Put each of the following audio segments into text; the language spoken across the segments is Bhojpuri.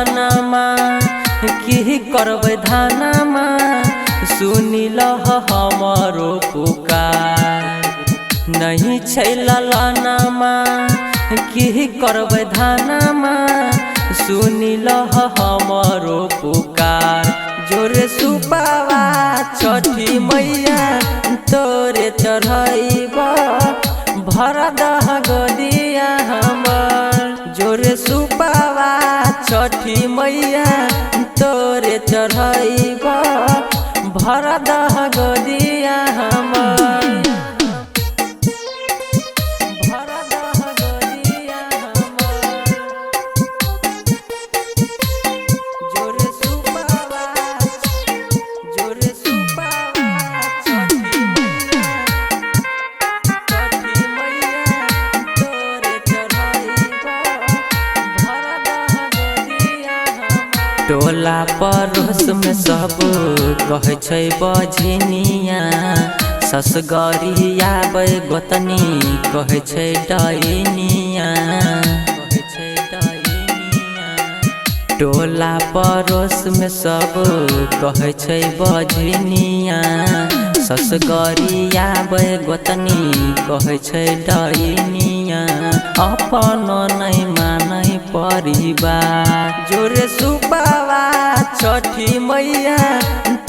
ललनमा की करबै धानमा सुनिल हमरो पुकार। नहीं छै ललनमा की करबै धानमा सुनिल हमरो पुकार। जोरे सुपावा छठी मैया तोरे चढ़ैबा भर दह गोदिया हमर। जोरे सुपावा छठी मैया तोरे चढ़ैबा भर दह गोदिया हमर। टोला पड़ोस में सब कहे छै बझनिया ससगरिया बै गोतनी कहे छै डैनिया। टोला पड़ोस में सब कहे छै बझनिया ससगरिया बै गोतनी कहे छै डैनिया। अपन नहीं मानै परिवार। जोरे सुपावा छठी मैया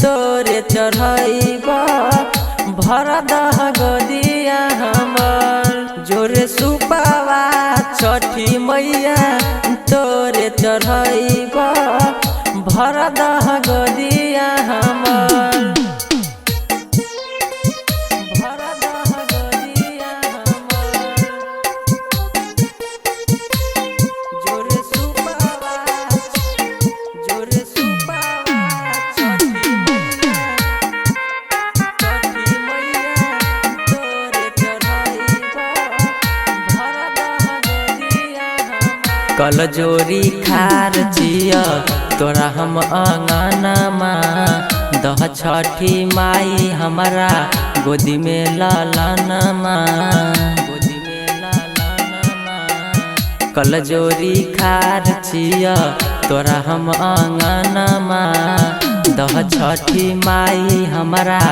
तोरे चढ़ैबा भर दह गोदिया हमर। जोरे सुपावा छठी मैया तोरे चढ़ैबा भर दह गोदिया हमर। कल जोरी खार चिया तोरा हम अंगनमा दह छठी माई हमारा गोदी में ललनमा। कल जोरी खार चिया तोरा हम अंगनमा दह छठी माई हमारा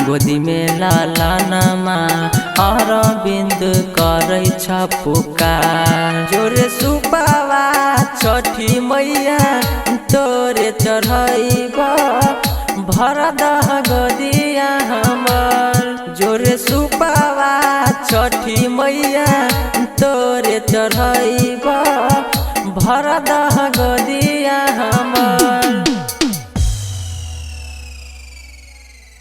गोदी में ललनमा। अरविंद करै छ पुकार। जोरे सुपावा छठी मैया तोरे चढ़ैबा भर दह गोदिया हमर। जोरे सुपावा छठी मैया तोरे चढ़ैबा भर दह गोदिया।